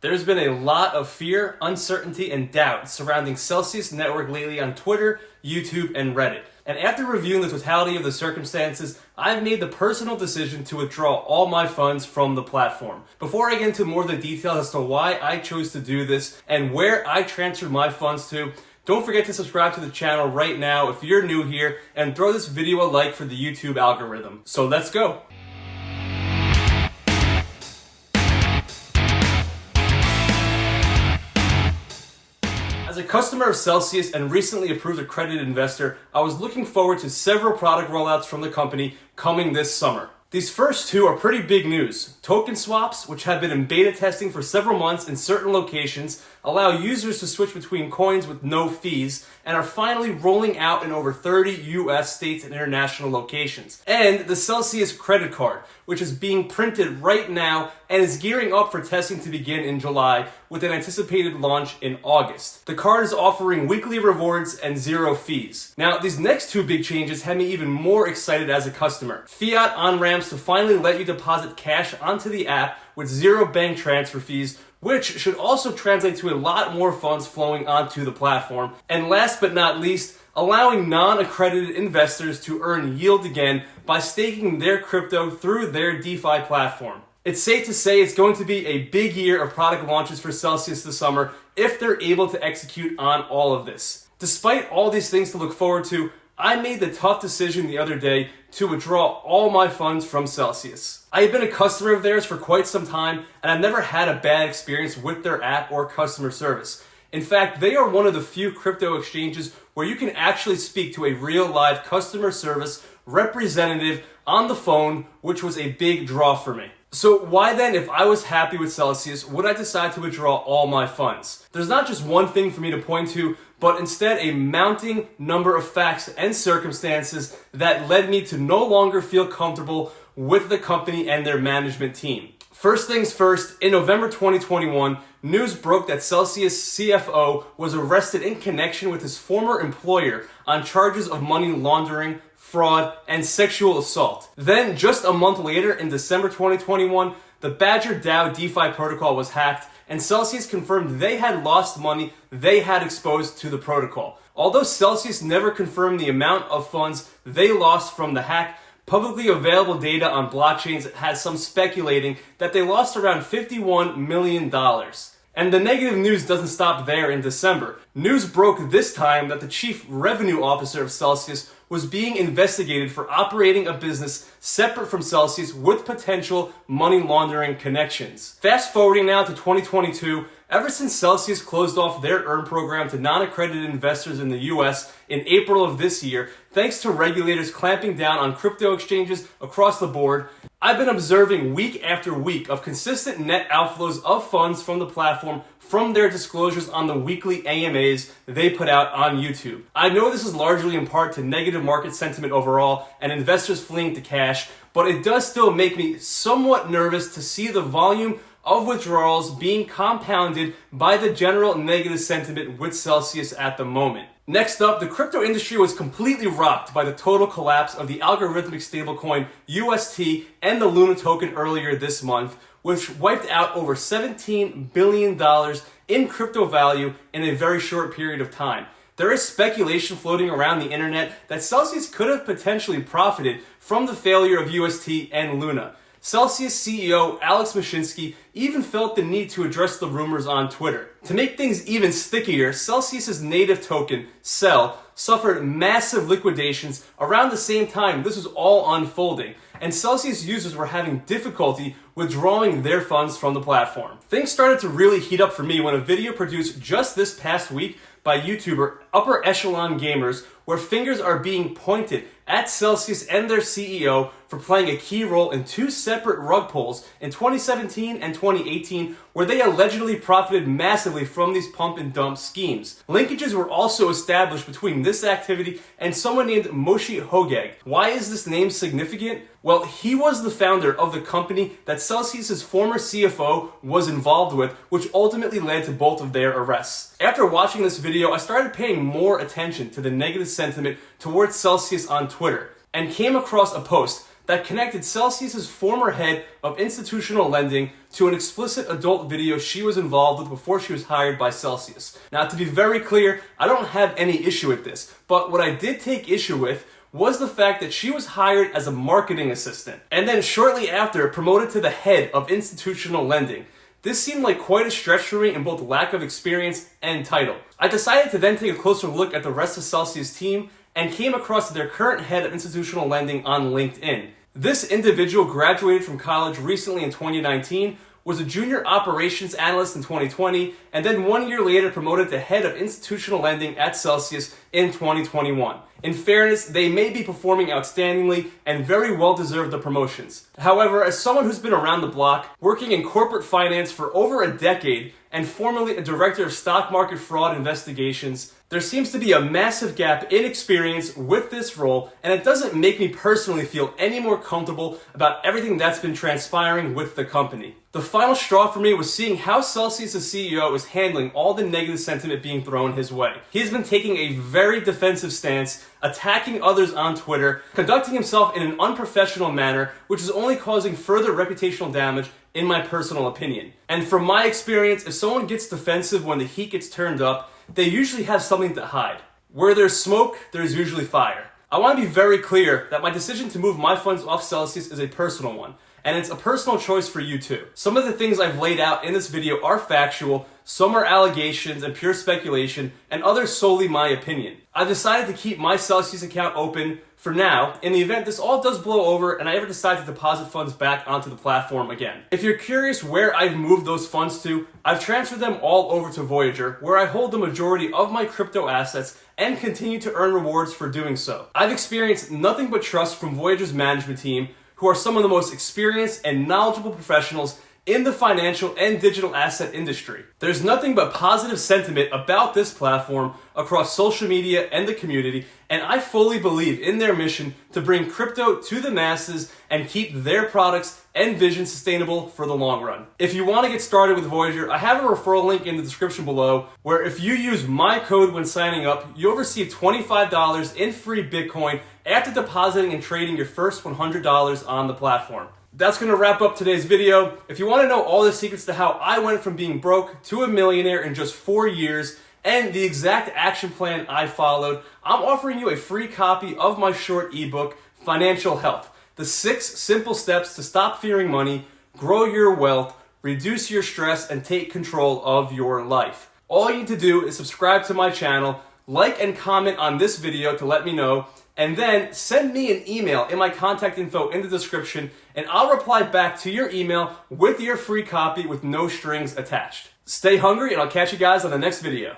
There's been a lot of fear, uncertainty, and doubt surrounding Celsius Network lately on Twitter, YouTube, and Reddit. And after reviewing the totality of the circumstances, I've made the personal decision to withdraw all my funds from the platform. Before I get into more of the details as to why I chose to do this and where I transferred my funds to, don't forget to subscribe to the channel right now if you're new here, and throw this video a like for the YouTube algorithm. So let's go! As a customer of Celsius and recently approved accredited investor, I was looking forward to several product rollouts from the company coming this summer. These first two are pretty big news. Token swaps, which have been in beta testing for several months in certain locations, allow users to switch between coins with no fees and are finally rolling out in over 30 US states and international locations. And the Celsius credit card, which is being printed right now and is gearing up for testing to begin in July with an anticipated launch in August. The card is offering weekly rewards and zero fees. Now, these next two big changes had me even more excited as a customer. Fiat on-ramps to finally let you deposit cash onto the app with zero bank transfer fees, which should also translate to a lot more funds flowing onto the platform. And last but not least, allowing non-accredited investors to earn yield again by staking their crypto through their DeFi platform. It's safe to say it's going to be a big year of product launches for Celsius this summer if they're able to execute on all of this. Despite all these things to look forward to, I made the tough decision the other day to withdraw all my funds from Celsius. I have been a customer of theirs for quite some time, and I've never had a bad experience with their app or customer service. In fact, they are one of the few crypto exchanges where you can actually speak to a real live customer service representative on the phone, which was a big draw for me. So why then, if I was happy with Celsius, would I decide to withdraw all my funds? There's not just one thing for me to point to, but instead a mounting number of facts and circumstances that led me to no longer feel comfortable with the company and their management team. First things first, in November 2021, news broke that Celsius CFO was arrested in connection with his former employer on charges of money laundering, fraud, and sexual assault. Then, just a month later, in December 2021, the Badger DAO DeFi protocol was hacked, and Celsius confirmed they had lost money they had exposed to the protocol. Although Celsius never confirmed the amount of funds they lost from the hack, publicly available data on blockchains has some speculating that they lost around $51 million. And the negative news doesn't stop there in December. News broke this time that the chief revenue officer of Celsius was being investigated for operating a business separate from Celsius with potential money laundering connections. Fast forwarding now to 2022, ever since Celsius closed off their EARN program to non-accredited investors in the US in April of this year, thanks to regulators clamping down on crypto exchanges across the board, I've been observing week after week of consistent net outflows of funds from the platform from their disclosures on the weekly AMAs they put out on YouTube. I know this is largely in part to negative market sentiment overall and investors fleeing to cash, but it does still make me somewhat nervous to see the volume of withdrawals being compounded by the general negative sentiment with Celsius at the moment. Next up, the crypto industry was completely rocked by the total collapse of the algorithmic stablecoin UST and the Luna token earlier this month, which wiped out over $17 billion in crypto value in a very short period of time. There is speculation floating around the internet that Celsius could have potentially profited from the failure of UST and Luna. Celsius CEO Alex Mashinsky even felt the need to address the rumors on Twitter. To make things even stickier, Celsius's native token, CEL, suffered massive liquidations around the same time this was all unfolding, and Celsius users were having difficulty withdrawing their funds from the platform. Things started to really heat up for me when a video produced just this past week by YouTuber Upper Echelon Gamers, where fingers are being pointed at Celsius and their CEO for playing a key role in two separate rug pulls in 2017 and 2018, where they allegedly profited massively from these pump and dump schemes. Linkages were also established between this activity and someone named Moshe Hogeg. Why is this name significant? Well, he was the founder of the company that Celsius's former CFO was involved with, which ultimately led to both of their arrests. After watching this video, I started paying more attention to the negative sentiment towards Celsius on Twitter and came across a post that connected Celsius's former head of institutional lending to an explicit adult video she was involved with before she was hired by Celsius. Now, to be very clear, I don't have any issue with this, but what I did take issue with was the fact that she was hired as a marketing assistant and then shortly after promoted to the head of institutional lending. This seemed like quite a stretch for me in both lack of experience and title. I decided to then take a closer look at the rest of Celsius' team and came across their current head of institutional lending on LinkedIn. This individual graduated from college recently in 2019, was a junior operations analyst in 2020, and then 1 year later promoted to head of institutional lending at Celsius in 2021. In fairness, they may be performing outstandingly and very well deserve the promotions. However, as someone who's been around the block, working in corporate finance for over a decade, and formerly a director of stock market fraud investigations, there seems to be a massive gap in experience with this role, and it doesn't make me personally feel any more comfortable about everything that's been transpiring with the company. The final straw for me was seeing how Celsius' CEO is handling all the negative sentiment being thrown his way. He's been taking a very defensive stance, attacking others on Twitter, conducting himself in an unprofessional manner, which is only causing further reputational damage in my personal opinion. And from my experience, if someone gets defensive when the heat gets turned up, they usually have something to hide. Where there's smoke, there's usually fire. I want to be very clear that my decision to move my funds off Celsius is a personal one, and it's a personal choice for you too. Some of the things I've laid out in this video are factual, some are allegations and pure speculation, and others solely my opinion. I've decided to keep my Celsius account open for now, in the event this all does blow over and I ever decide to deposit funds back onto the platform again. If you're curious where I've moved those funds to, I've transferred them all over to Voyager, where I hold the majority of my crypto assets and continue to earn rewards for doing so. I've experienced nothing but trust from Voyager's management team, who are some of the most experienced and knowledgeable professionals in the financial and digital asset industry. There's nothing but positive sentiment about this platform across social media and the community, and I fully believe in their mission to bring crypto to the masses and keep their products and vision sustainable for the long run. If you want to get started with Voyager, I have a referral link in the description below, where if you use my code when signing up, you'll receive $25 in free Bitcoin after depositing and trading your first $100 on the platform. That's going to wrap up today's video. If you want to know all the secrets to how I went from being broke to a millionaire in just 4 years and the exact action plan I followed, I'm offering you a free copy of my short ebook, Financial Health: The 6 Simple Steps to Stop Fearing Money, Grow Your Wealth, Reduce Your Stress, and Take Control of Your Life. All you need to do is subscribe to my channel, like and comment on this video to let me know, and then send me an email in my contact info in the description, and I'll reply back to your email with your free copy with no strings attached. Stay hungry, and I'll catch you guys on the next video.